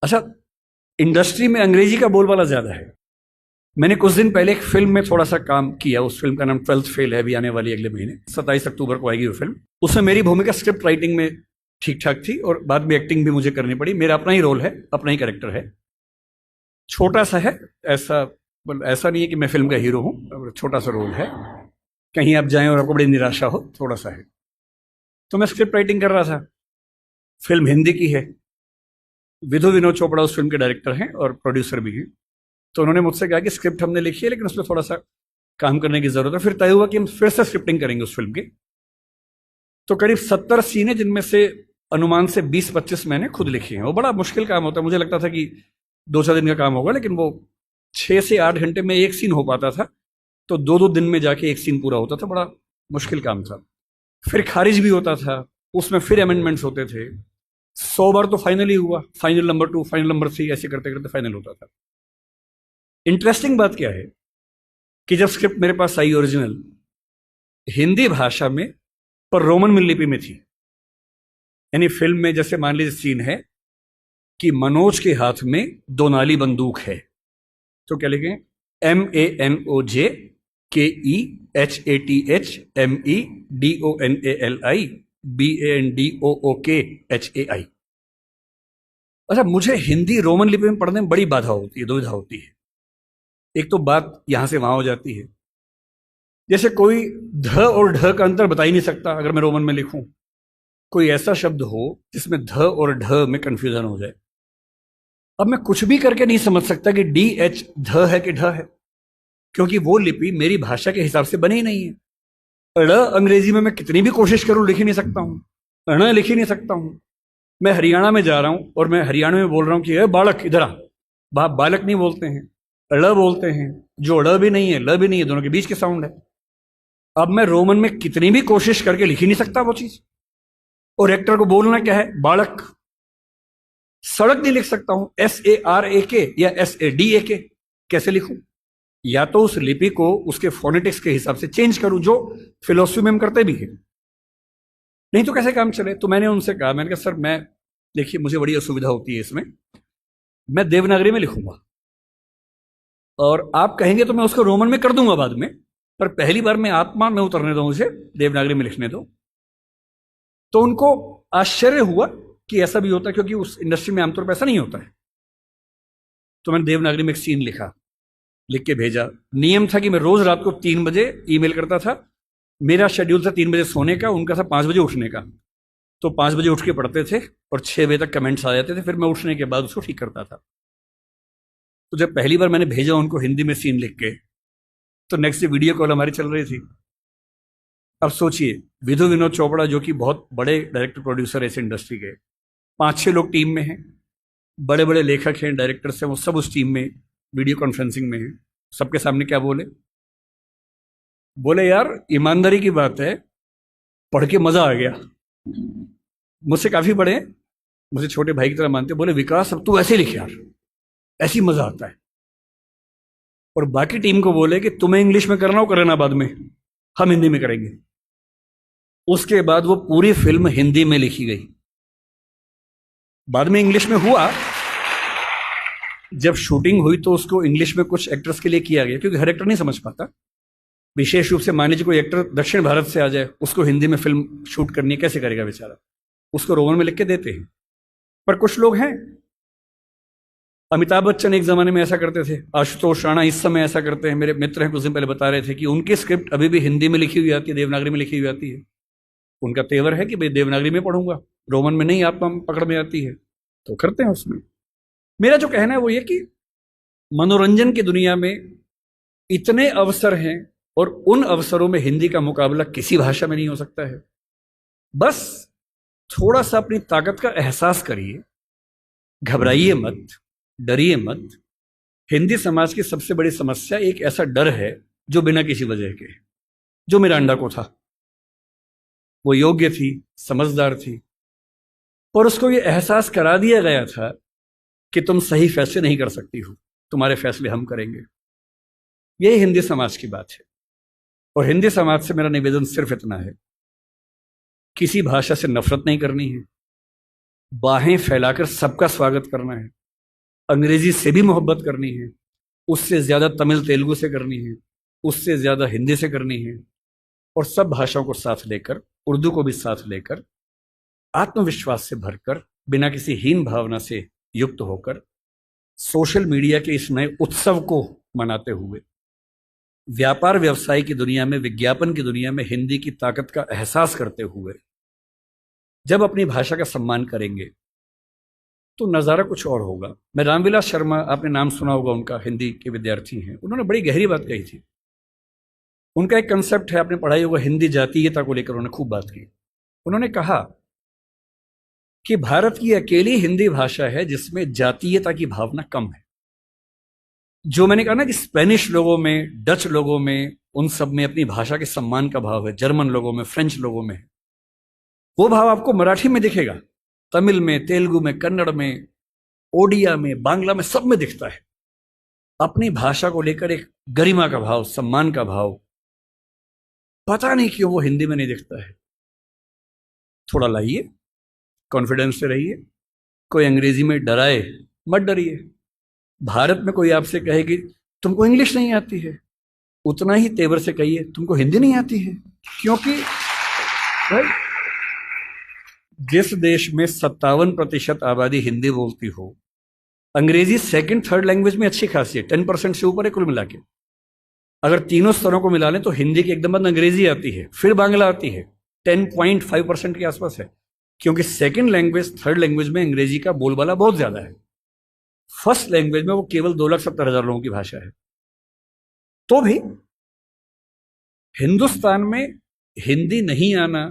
अच्छा, इंडस्ट्री में अंग्रेजी का बोलबाला ज्यादा है। मैंने कुछ दिन पहले एक फिल्म में थोड़ा सा काम किया। उस फिल्म का नाम 12th फेल है, अभी आने वाली अगले महीने 27 अक्टूबर को आएगी वो फिल्म। उसमें मेरी भूमिका स्क्रिप्ट राइटिंग में ठीक ठाक थी और बाद में एक्टिंग भी मुझे करनी पड़ी। मेरा अपना ही रोल है, अपना ही कैरेक्टर है, छोटा सा है। ऐसा नहीं है कि मैं फिल्म का हीरो हूँ, छोटा सा रोल है। कहीं आप जाएं और आपको बड़ी निराशा हो, थोड़ा सा है। तो मैं स्क्रिप्ट राइटिंग कर रहा था। फिल्म हिंदी की है। विधु विनोद चोपड़ा उस फिल्म के डायरेक्टर हैं और प्रोड्यूसर भी हैं। तो उन्होंने मुझसे कहा कि स्क्रिप्ट हमने लिखी है लेकिन उसमें थोड़ा सा काम करने की जरूरत है। फिर तय हुआ कि हम फिर से स्क्रिप्टिंग करेंगे उस फिल्म की। तो करीब 70 सीन है, जिनमें से अनुमान से 20-25 मैंने खुद लिखी हैं। वो बड़ा मुश्किल काम होता है। मुझे लगता था कि 2-4 दिन का काम होगा, लेकिन वो 6 से 8 घंटे में एक सीन हो पाता था। तो 2-2 दिन में जाके एक सीन पूरा होता था। बड़ा मुश्किल काम था। फिर खारिज भी होता था, उसमें फिर अमेंडमेंट्स होते थे। 100 बार तो फाइनल ही हुआ, फाइनल नंबर 2, फाइनल नंबर 3, ऐसे करते करते फाइनल होता था। इंटरेस्टिंग बात क्या है कि जब स्क्रिप्ट मेरे पास आई ओरिजिनल हिंदी भाषा में, पर रोमन लिपि में थी। यानी फिल्म में जैसे मान लीजिए सीन है कि मनोज के हाथ में 2 नाली बंदूक है, तो क्या लिखें? MANOJKEHATHMEDONALI अच्छा, मुझे हिंदी रोमन लिपि में पढ़ने में बड़ी बाधा होती है, दुविधा होती है। एक तो बात यहां से वहां हो जाती है। जैसे कोई ध और ढ का अंतर बता ही नहीं सकता अगर मैं रोमन में लिखूं। कोई ऐसा शब्द हो जिसमें ध और ढ में कंफ्यूजन हो जाए। अब मैं कुछ भी करके नहीं समझ सकता कि DH ध है कि ढ है, क्योंकि वो लिपि मेरी भाषा के हिसाब से बनी ही नहीं है। ड़ अंग्रेजी में मैं कितनी भी कोशिश करूं लिख ही नहीं सकता हूं, ण लिख ही नहीं सकता हूं। मैं हरियाणा में जा रहा हूं और मैं हरियाणा में बोल रहा हूं कि बालक इधर आ। बालक नहीं बोलते हैं, ड़ बोलते हैं, जो ड़ भी नहीं है ल भी नहीं है, दोनों के बीच के साउंड है। अब मैं रोमन में कितनी भी कोशिश करके लिख ही नहीं सकता वो चीज। और एक्टर को बोलना क्या है? बालक। सड़क नहीं लिख सकता हूं, SARAK या SADAK। कैसे लिखूं? या तो उस लिपि को उसके फोनेटिक्स के हिसाब से चेंज करूं, जो फिलोसफी में हम करते भी हैं। नहीं तो कैसे काम चले? तो मैंने उनसे कहा, मैंने कहा सर, मैं देखिए मुझे बड़ी असुविधा होती है इसमें। मैं देवनागरी में लिखूंगा और आप कहेंगे तो मैं उसको रोमन में कर दूंगा बाद में, पर पहली बार मैं आत्मा में उतरने दो, मुझे देवनागरी में लिखने दो। तो उनको आश्चर्य हुआ कि ऐसा भी होता है, क्योंकि उस इंडस्ट्री में आमतौर पर ऐसा नहीं होता है। तो मैंने देवनागरी में एक सीन लिखा, लिख के भेजा। नियम था कि मैं रोज रात को 3 बजे ईमेल करता था। मेरा शेड्यूल था 3 बजे सोने का, उनका था 5 बजे उठने का। तो 5 बजे उठ के पढ़ते थे और 6 बजे तक कमेंट्स आ जाते थे। फिर मैं उठने के बाद उसको ठीक करता था। तो जब पहली बार मैंने भेजा उनको हिंदी में सीन लिख के, तो नेक्स्ट डे वीडियो कॉल हमारी चल रही थी। अब सोचिए, विधु विनोद चोपड़ा जो कि बहुत बड़े डायरेक्टर प्रोड्यूसर है इस इंडस्ट्री के, 5-6 लोग टीम में हैं, बड़े बड़े लेखक हैं, डायरेक्टर्स हैं, वो सब उस टीम में वीडियो कॉन्फ्रेंसिंग में हैं। सबके सामने क्या बोले? बोले यार ईमानदारी की बात है, पढ़ के मजा आ गया। मुझसे काफी बड़े हैं, मुझे छोटे भाई की तरह मानते। बोले विकास अब तू ऐसे लिख यार, ऐसी मजा आता है। और बाकी टीम को बोले कि तुम्हें इंग्लिश में करना हो करना, बाद में हम हिंदी में करेंगे। उसके बाद वो पूरी फिल्म हिंदी में लिखी गई। बाद में इंग्लिश में हुआ, जब शूटिंग हुई तो उसको इंग्लिश में कुछ एक्टर्स के लिए किया गया, क्योंकि हर एक्टर नहीं समझ पाता। विशेष रूप से मान लीजिए कोई एक्टर दक्षिण भारत से आ जाए, उसको हिंदी में फिल्म शूट करनी है, कैसे करेगा बेचारा? उसको रोमन में लिख के देते हैं। पर कुछ लोग हैं, अमिताभ बच्चन एक जमाने में ऐसा करते थे, आशुतोष राणा इस समय ऐसा करते हैं। मेरे मित्र हैं, कुछ दिन पहले बता रहे थे कि उनकी स्क्रिप्ट अभी भी हिंदी में लिखी हुई आती है, देवनागरी में लिखी हुई आती है। उनका तेवर है कि भाई देवनागरी में पढ़ूंगा, रोमन में नहीं, आत्मा पकड़ में आती है, तो करते हैं उसमें। मेरा जो कहना है वो ये कि मनोरंजन की दुनिया में इतने अवसर हैं और उन अवसरों में हिंदी का मुकाबला किसी भाषा में नहीं हो सकता है। बस थोड़ा सा अपनी ताकत का एहसास करिए, घबराइए मत, डरिए मत। हिंदी समाज की सबसे बड़ी समस्या एक ऐसा डर है जो बिना किसी वजह के, जो मिरांडा को था। वो योग्य थी, समझदार थी, पर उसको ये एहसास करा दिया गया था कि तुम सही फैसले नहीं कर सकती हो, तुम्हारे फैसले हम करेंगे। यही हिंदी समाज की बात है। और हिंदी समाज से मेरा निवेदन सिर्फ इतना है, किसी भाषा से नफरत नहीं करनी है, बाहें फैलाकर सबका स्वागत करना है। अंग्रेजी से भी मोहब्बत करनी है, उससे ज़्यादा तमिल तेलुगु से करनी है, उससे ज़्यादा हिंदी से करनी है, और सब भाषाओं को साथ लेकर, उर्दू को भी साथ लेकर, आत्मविश्वास से भरकर, बिना किसी हीन भावना से युक्त होकर, सोशल मीडिया के इस नए उत्सव को मनाते हुए, व्यापार व्यवसाय की दुनिया में, विज्ञापन की दुनिया में हिंदी की ताकत का एहसास करते हुए जब अपनी भाषा का सम्मान करेंगे तो नज़ारा कुछ और होगा। मैं रामविलास शर्मा, आपने नाम सुना होगा उनका, हिंदी के विद्यार्थी हैं, उन्होंने बड़ी गहरी बात कही थी। उनका एक कंसेप्ट है, आपने पढ़ाई होगा, हिंदी जातीयता को लेकर उन्होंने खूब बात की। उन्होंने कहा कि भारत की अकेली हिंदी भाषा है जिसमें जातीयता की भावना कम है। जो मैंने कहा ना कि स्पेनिश लोगों में, डच लोगों में, उन सब में अपनी भाषा के सम्मान का भाव है, जर्मन लोगों में, फ्रेंच लोगों में, वो भाव आपको मराठी में दिखेगा, तमिल में, तेलुगु में, कन्नड़ में, ओडिया में, बांग्ला में, सब में दिखता है। अपनी भाषा को लेकर एक गरिमा का भाव, सम्मान का भाव, पता नहीं क्यों वो हिंदी में नहीं दिखता है। थोड़ा लाइए, कॉन्फिडेंस से रहिए। कोई अंग्रेजी में डराए, मत डरिए। भारत में कोई आपसे कहे कि तुमको इंग्लिश नहीं आती है, उतना ही तेवर से कहिए तुमको हिंदी नहीं आती है। क्योंकि जिस देश में 57% आबादी हिंदी बोलती हो, अंग्रेजी सेकंड थर्ड लैंग्वेज में अच्छी खासी है, 10% से ऊपर है कुल मिला के। अगर तीनों स्तरों को मिला लें तो हिंदी की एकदम बाद अंग्रेजी आती है, फिर बांग्ला आती है, 10.5% के आसपास है। क्योंकि सेकंड लैंग्वेज, थर्ड लैंग्वेज में अंग्रेजी का बोलबाला बहुत ज्यादा है। फर्स्ट लैंग्वेज में वो केवल 2,70,000 लोगों की भाषा है। तो भी हिंदुस्तान में हिंदी नहीं आना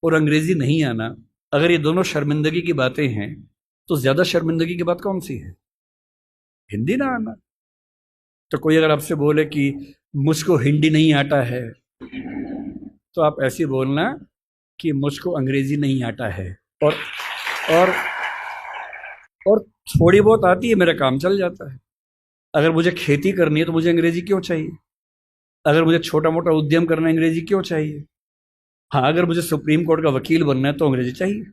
और अंग्रेजी नहीं आना, अगर ये दोनों शर्मिंदगी की बातें हैं तो ज्यादा शर्मिंदगी की बात कौन सी है? हिंदी ना आना। तो कोई अगर आपसे बोले कि मुझको हिंदी नहीं आता है, तो आप ऐसे बोलना कि मुझको अंग्रेजी नहीं आता है, और और थोड़ी बहुत आती है, मेरा काम चल जाता है। अगर मुझे खेती करनी है तो मुझे अंग्रेजी क्यों चाहिए? अगर मुझे छोटा मोटा उद्यम करना है, अंग्रेजी क्यों चाहिए? हाँ, अगर मुझे सुप्रीम कोर्ट का वकील बनना है तो अंग्रेजी चाहिए।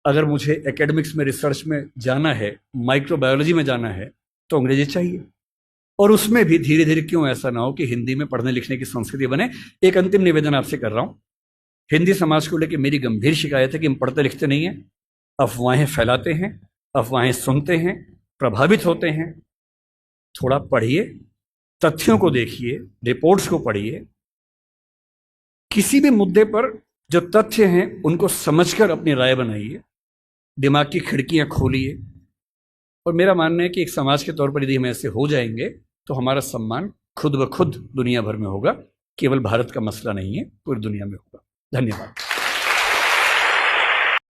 अगर मुझे एकेडमिक्स में, रिसर्च में जाना है, माइक्रोबायोलॉजी में जाना है, तो अंग्रेजी चाहिए। और उसमें भी धीरे धीरे क्यों ऐसा ना हो कि हिंदी में पढ़ने लिखने की संस्कृति बने। एक अंतिम निवेदन आपसे कर रहा हूं। हिंदी समाज को लेकर मेरी गंभीर शिकायत है कि हम पढ़ते लिखते नहीं हैं, अफवाहें फैलाते हैं, अफवाहें सुनते हैं, प्रभावित होते हैं। थोड़ा पढ़िए, तथ्यों को देखिए, रिपोर्ट्स को पढ़िए, किसी भी मुद्दे पर जो तथ्य हैं उनको समझकर अपनी राय बनाइए, दिमाग की खिड़कियां खोलिए। और मेरा मानना है कि एक समाज के तौर पर यदि हम ऐसे हो जाएंगे तो हमारा सम्मान खुद ब खुद दुनिया भर में होगा। केवल भारत का मसला नहीं है, पूरी दुनिया में होगा। धन्यवाद।